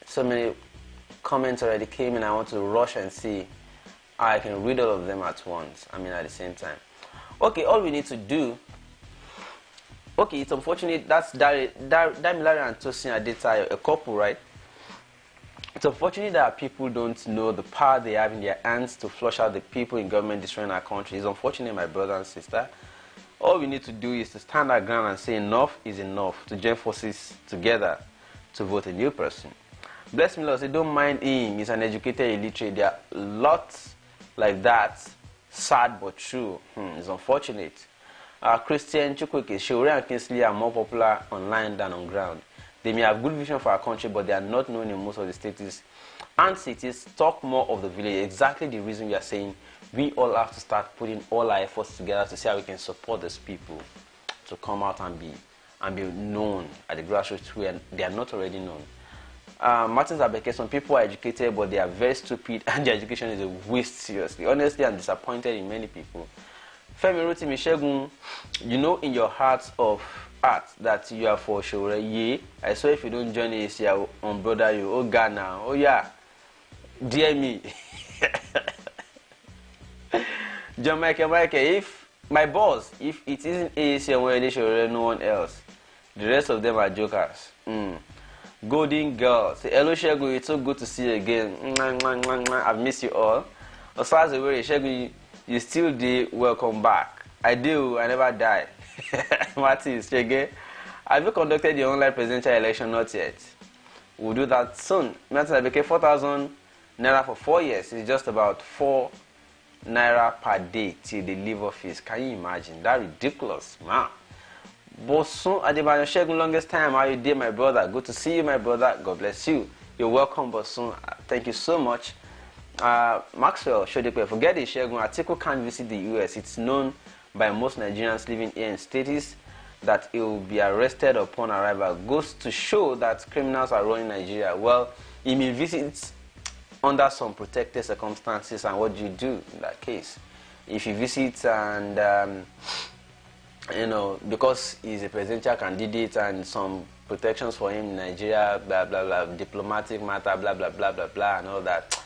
So many comments already came in. I want to rush and see how I can read all of them at once. I mean, at the same time. Okay, all we need to do. Okay, it's unfortunate that's Damilare and Tosin Adetayo, a couple, right? It's unfortunate that people don't know the power they have in their hands to flush out the people in government destroying our country. It's unfortunate, my brother and sister. All we need to do is to stand our ground and say enough is enough, to join forces together to vote a new person. Bless me, Lord, say don't mind him, he's an educated illiterate. There are lots like that, sad but true. It's unfortunate. Christian Chukwueke, Shore and Kingsley are more popular online than on ground. They may have good vision for our country, but they are not known in most of the states and cities. Talk more of the village. Exactly the reason we are saying we all have to start putting all our efforts together to see how we can support these people to come out and be known at the grassroots where they are not already known. Martins Abeke, some people are educated, but they are very stupid, and their education is a waste, seriously. Honestly, I'm disappointed in many people. Femi Rotimi Shegun, you know in your heart of heart that you are for sure. Yeah, I swear if you don't join ACI on brother you, oh Ghana, oh yeah, dear me. John Michael, if my boss, if it isn't ACI and Wele, no one else. The rest of them are jokers. Golden girl, say hello Shegun, it's so good to see you again. I've missed you all. As far as the way Shegun, you still do, welcome back. I do, I never die. Martins, Shege, have you conducted the online presidential election? Not yet. We'll do that soon. Martins, I became 4,000 naira for 4 years. It's just about 4 naira per day till they leave office. Can you imagine? That's ridiculous, man. Bosun Adebayo Shegun, longest time. How you did, my brother? Good to see you, my brother. God bless you. You're welcome, Bosun. Thank you so much. Maxwell Shodepe, forget it, Shegun. Atiku can't visit the US. It's known by most Nigerians living here in states that he will be arrested upon arrival. Goes to show that criminals are running Nigeria. Well, he may visit under some protected circumstances, and what do you do in that case? If you visit and you know, because he's a presidential candidate and some protections for him in Nigeria, blah blah blah, diplomatic matter, blah blah blah blah blah, and all that,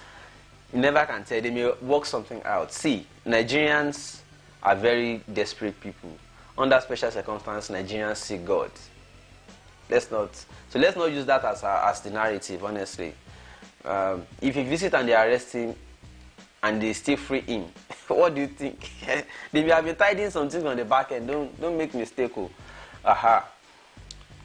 you never can tell. They may work something out. See, Nigerians are very desperate people. Under special circumstances, Nigerians seek God. Let's not use that as the narrative, honestly. If you visit and they arrest him and they still free him, what do you think? They may have been hiding something on the back end. Don't make mistake. Aha.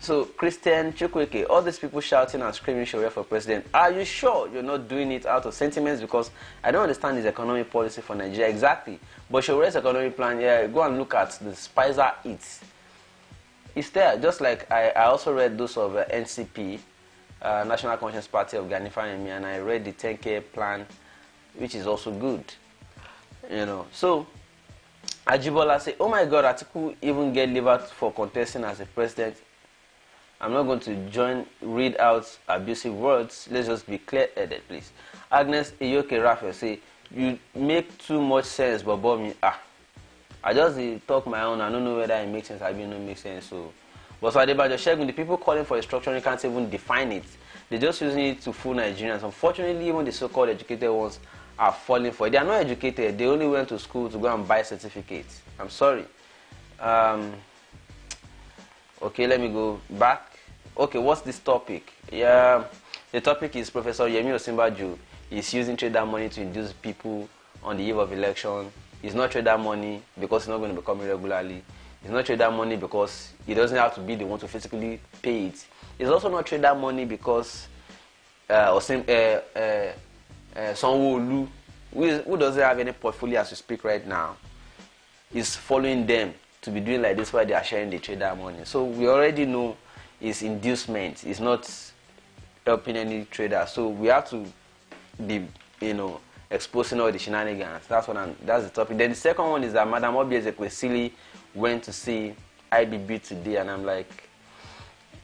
So, Christian Chukwueke, all these people shouting and screaming Shore for president, are you sure you're not doing it out of sentiments? Because I don't understand his economic policy for Nigeria exactly. But Shore's economic plan, yeah, go and look at the Spicer Eats. It's there, just like I also read those of NCP, National Conscience Party of Ganifa and me, and I read the 10K plan, which is also good. You know, so Ajibola say, oh my God, Atiku even get leave out for contesting as a president. I'm not going to read out abusive words. Let's just be clear-headed, please. Agnes Iyoke Raphael say, you make too much sense, but Bomi, I just talk my own. I don't know whether it makes sense. I don't make sense. So, but so Adebayo Shegun, the people calling for restructuring can't even define it. They're just using it to fool Nigerians. Unfortunately, even the so-called educated ones are falling for it. They are not educated. They only went to school to go and buy certificates. I'm sorry. Okay, let me go back. Okay, what's this topic? Yeah, the topic is Professor Yemi Osinbajo is using TraderMoni to induce people on the eve of election. It's not TraderMoni because it's not going to become regularly. It's not TraderMoni because it doesn't have to be the one to physically pay it. It's also not TraderMoni because Sanwo-Olu, who doesn't have any portfolio as we speak right now, is following them to be doing like this while they are sharing the TraderMoni. So we already know it's inducement. It's not helping any trader. So we have to be, exposing all the shenanigans. That's the topic. Then the second one is that Madam Obieze went to see IBB today, and I'm like,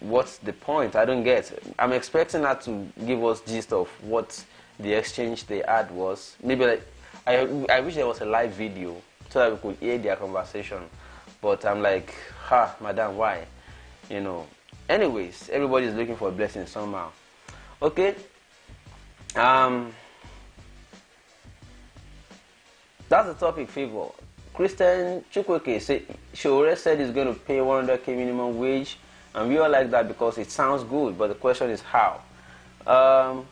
what's the point? I don't get. I'm expecting her to give us gist of what the exchange they had was. Maybe I wish there was a live video so that we could hear their conversation. But I'm like, madam, why? Anyways, everybody's looking for a blessing somehow. Okay. That's the topic, favor. Christian Chukwueke said he's going to pay 100k minimum wage, and we all like that because it sounds good, but the question is how.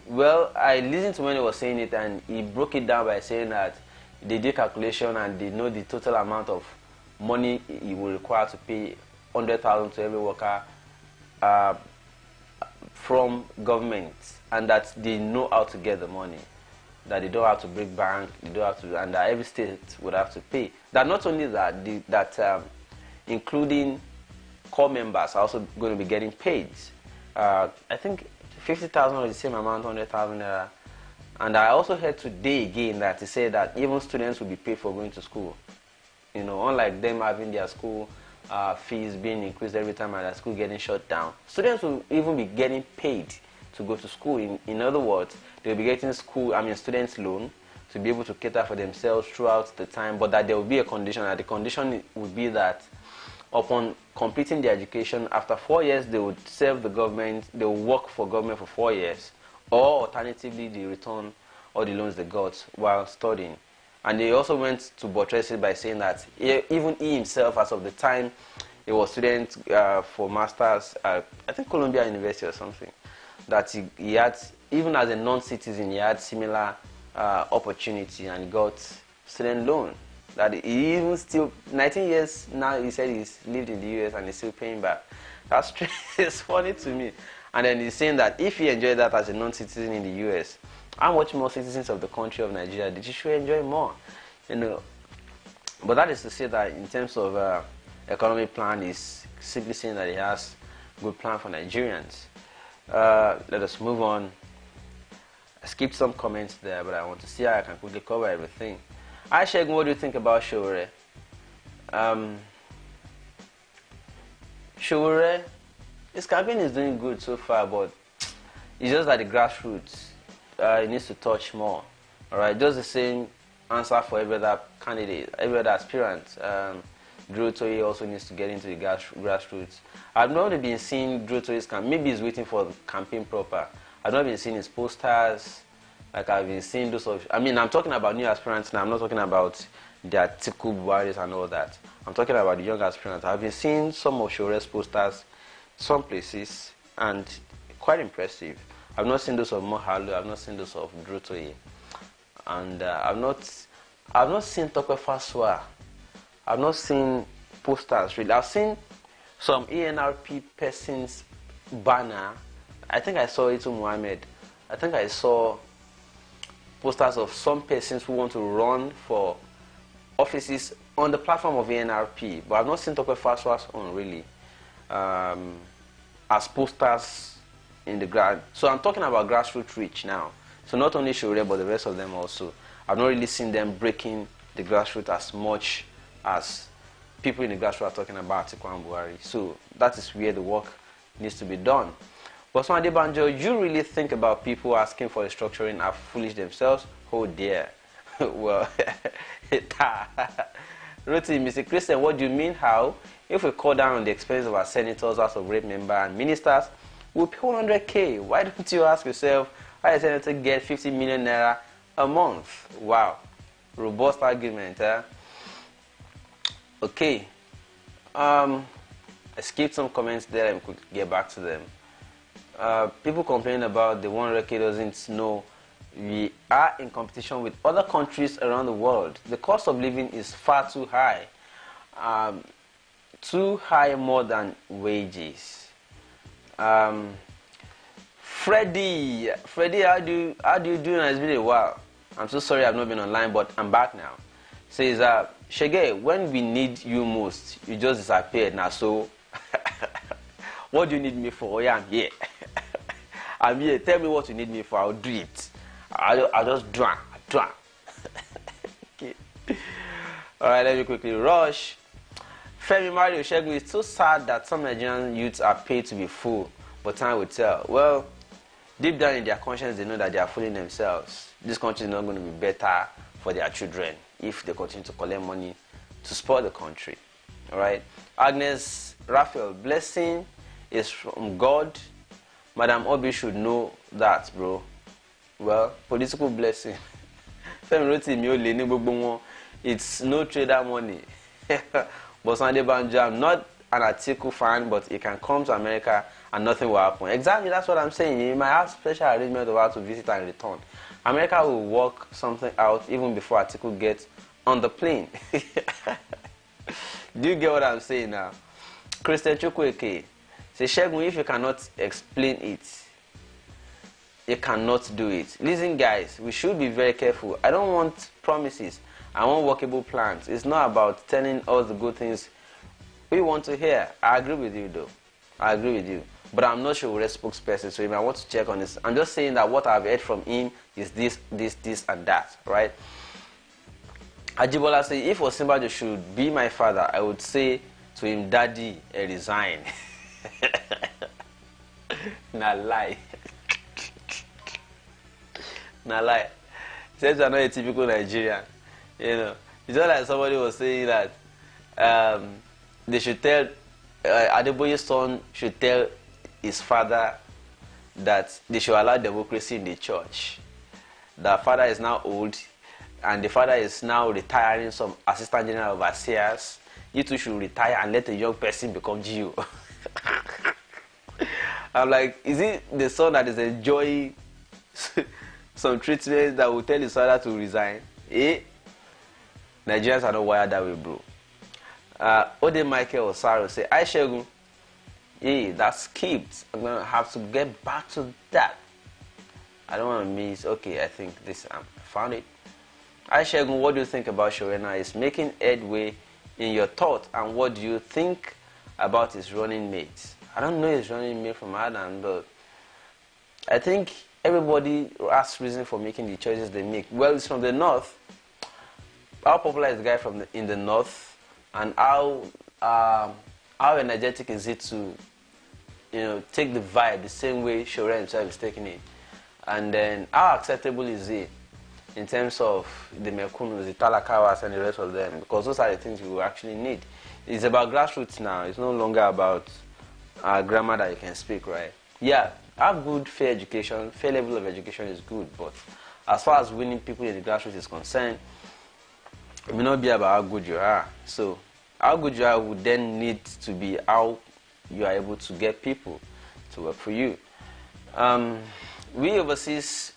Well, I listened to when he was saying it, and he broke it down by saying that they did calculation and they know the total amount of money he will require to pay 100,000 to every worker from government, and that they know how to get the money, that they don't have to break bank, they don't have to, and that every state would have to pay. That not only that, including core members are also going to be getting paid. I think 50,000 or the same amount, 100,000 naira. And I also heard today again that he said that even students will be paid for going to school. Unlike them having their school fees being increased every time and their school getting shut down, students will even be getting paid to go to school. In other words, they'll be getting students loan to be able to cater for themselves throughout the time, but that there will be a condition, and the condition would be that upon completing their education, after 4 years, they would serve the government, they will work for government for 4 years, or alternatively, they return all the loans they got while studying. And they also went to buttress it by saying that even he himself, as of the time he was student for masters, I think Columbia University or something, that he had, even as a non-citizen, he had similar opportunity and got student loan. That he even still, 19 years now, he said he's lived in the US and he's still paying back. That's it's funny to me. And then he's saying that if he enjoyed that as a non-citizen in the US, how much more citizens of the country of Nigeria did he should enjoy more? But that is to say that in terms of economic plan, he's simply saying that he has good plan for Nigerians. Let us move on. I skipped some comments there, but I want to see how I can quickly cover everything. Hi Shegun, what do you think about Showore? Showore, his campaign is doing good so far, but it's just at the grassroots. It needs to touch more. Alright, just the same answer for every other candidate, every other aspirant. Drew Otoye also needs to get into the grassroots. I've not been seeing Drew Otoye's campaign. Maybe he's waiting for the campaign proper. I've not been seeing his posters. Like I've been seeing those of, I'm talking about new aspirants now. I'm not talking about the Atiku Buhari's and all that. I'm talking about the young aspirants. I've been seeing some of Shore's posters, some places, and quite impressive. I've not seen those of Mohalo. I've not seen those of Drew Otoye, and I've not seen Tope Faswa. I've not seen posters really. I've seen some ENRP person's banner. I think I saw Itu Muhammad. I think I saw posters of some persons who want to run for offices on the platform of ENRP, but I've not seen Tope Faswa's on really as posters in the ground. So I'm talking about grassroots reach now. So not only Shore, but the rest of them also. I've not really seen them breaking the grassroots as much as people in the grassroots are talking about Atiku and Buhari. So that is where the work needs to be done. But Sunday Banjo, you really think about people asking for restructuring are foolish themselves? Oh dear. Well, Roti, Mr. Christian, what do you mean? How? If we cut down on the expense of our senators, House of Rep member, and ministers, we'll pay 100K. Why don't you ask yourself, how a senator get 50 million naira a month? Wow. Robust argument, huh? Okay. I skipped some comments there and could get back to them. People complain about the 100K doesn't know we are in competition with other countries around the world. The cost of living is far too high. Too high more than wages. Freddie, how do you do? It's been a while. I'm so sorry I've not been online, but I'm back now. Says, Shege, when we need you most, you just disappeared now. So, what do you need me for? Oh yeah, I'm here. I'm here. Tell me what you need me for. I'll do it. I'll just drown. Okay. All right, let me quickly rush. Femi Mario Shegun, it's so sad that some Nigerian youths are paid to be fooled, but time will tell. Well, deep down in their conscience, they know that they are fooling themselves. This country is not going to be better for their children if they continue to collect money to spoil the country. All right. Agnes Raphael, blessing is from God. Madam Obi should know that, bro. Well, political blessing. It's no TraderMoni. But Sunday Banjo, I'm not an Atiku fan, but he can come to America and nothing will happen. Exactly, that's what I'm saying. You might have special arrangement of how to visit and return. America will work something out even before Atiku gets on the plane. Do you get what I'm saying now? Christian Chukwueke, say, Shegun, if you cannot explain it, you cannot do it. Listen, guys, we should be very careful. I don't want promises. I want workable plans. It's not about telling us the good things we want to hear. I agree with you, though. I agree with you. But I'm not sure we're a spokesperson, so you might want to check on this. I'm just saying that what I've heard from him is this, and that, right? Ajibola says, if Osinbajo should be my father, I would say to him, Daddy, resign. Nah lie. Nah lie. Says you're not a typical Nigerian. You know, it's just like somebody was saying that they should tell, Adeboye's son should tell his father that they should allow democracy in the church. The father is now old, and the father is now retiring some assistant general overseers. You two should retire and let a young person become GO. I'm like, is it the son that is enjoying some treatment that will tell his father to resign? Eh? Nigerians are not wired that way, bro. Ode Michael Osaro say, I Shegun, yeah, that's skipped. I'm gonna have to get back to that. I don't want to miss. Okay, I think this. I found it. I Shegun, what do you think about Shorena? Is making headway in your thought, and what do you think about his running mates? I don't know his running mate from Adam, but I think everybody has reason for making the choices they make. Well, it's from the north. How popular is the guy in the north, and how energetic is it to, take the vibe the same way Shore himself is taking it, and then how acceptable is it in terms of the Mekunus, the Talakawas, and the rest of them? Because those are the things we will actually need. It's about grassroots now. It's no longer about grammar that you can speak, right? Yeah, have good, fair education, fair level of education is good, but as far as winning people in the grassroots is concerned, it may not be about how good you are. So, how good you are would then need to be how you are able to get people to work for you. We overseas,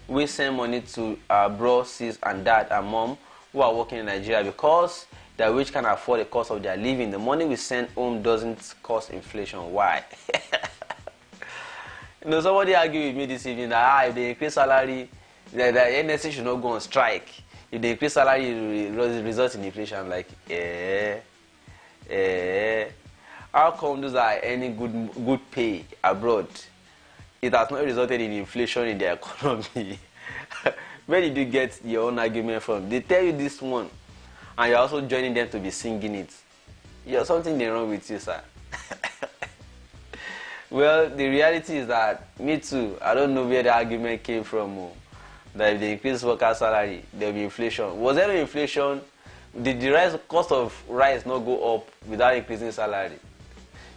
we send money to our bros, sis, and dad and mom who are working in Nigeria because they're rich, can afford the cost of their living. The money we send home doesn't cause inflation. Why? Somebody argued with me this evening that if they increase salary, the NSC should not go on strike. If they increase salary, it results in inflation. I'm like, how come those are earning good pay abroad? It has not resulted in inflation in the economy. Where did you get your own argument from? They tell you this one, and you're also joining them to be singing it. There's something wrong with you, sir. Well, the reality is that, me too, I don't know where the argument came from. That if they increase worker salary, there will be inflation. Was there no inflation Did the cost of rice not go up without increasing salary?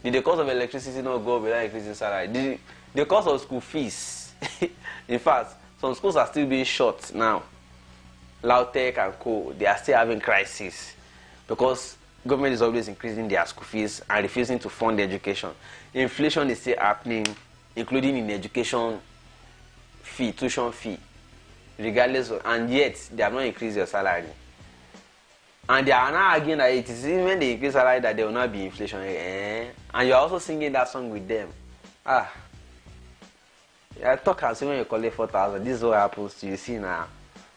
Did the cost of electricity not go up without increasing salary? Did the cost of school fees? In fact, some schools are still being shut now. Lautech and Co. They are still having crisis because government is always increasing their school fees and refusing to fund education. Inflation is still happening, including in education fee, tuition fee, regardless of, and yet they have not increased your salary. And they are now arguing that it is even when they increase salary that there will not be inflation. And you are also singing that song with them. I talk and say when you collect 4,000, this is what happens to you. See now.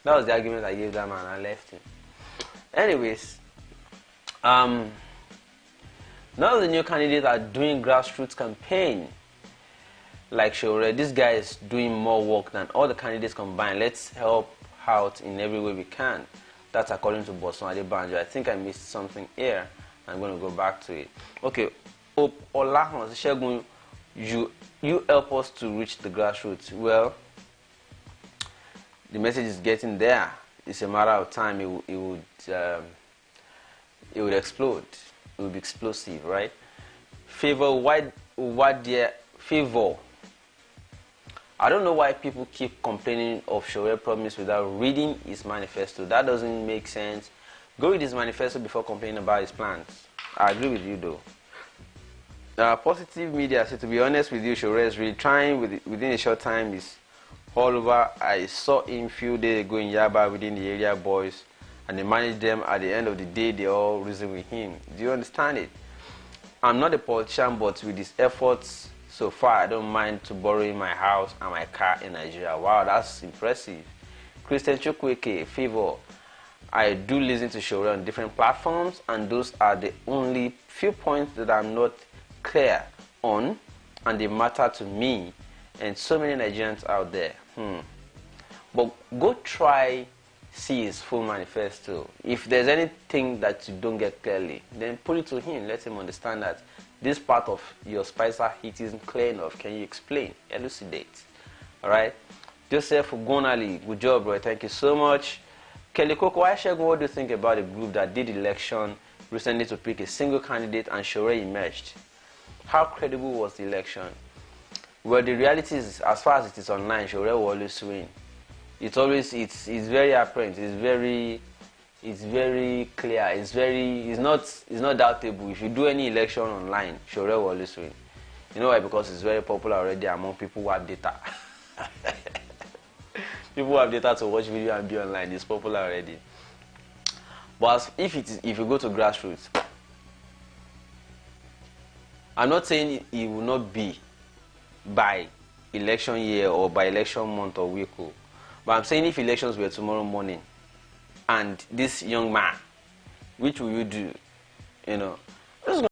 That was the argument I gave that man. I left him. Anyways, now the new candidates are doing grassroots campaign. Like Shore, this guy is doing more work than all the candidates combined. Let's help out in every way we can. That's according to Bosun Adebanjo. I think I missed something here. I'm going to go back to it. Okay, Olahon Shegun, you help us to reach the grassroots. Well, the message is getting there. It's a matter of time. It would explode. It would be explosive, right? Favor. I don't know why people keep complaining of Shore promise without reading his manifesto. That doesn't make sense. Go read his manifesto before complaining about his plans. I agree with you though. Positive media said, to be honest with you, Shore is really trying within a short time. Is all over. I saw him few days ago in Yaba within the area boys, and they managed them. At the end of the day, they all reason with him. Do you understand it? I'm not a politician, but with his efforts so far, I don't mind to borrowing my house and my car in Nigeria. Wow, that's impressive. Christian Chukwueke, Favor. I do listen to Shore on different platforms, and those are the only few points that I'm not clear on, and they matter to me and so many Nigerians out there. But go try see his full manifesto. If there's anything that you don't get clearly, then put it to him. Let him understand that this part of your Spicer hit isn't clear enough. Can you explain? Elucidate. Alright? Joseph Gonali, good job, bro. Thank you so much. Kelly Koko, what do you think about a group that did election recently to pick a single candidate and Shore emerged? How credible was the election? Well, the reality is, as far as it is online, Shore will always win. It's very apparent. It's very clear. It's not doubtable. If you do any election online, Shore will always win. You know why? Because it's very popular already among people who have data. People who have data to watch video and be online. It's popular already. But if you go to grassroots, I'm not saying it will not be by election year or by election month or week. But I'm saying if elections were tomorrow morning and this young man, which will you do? You know,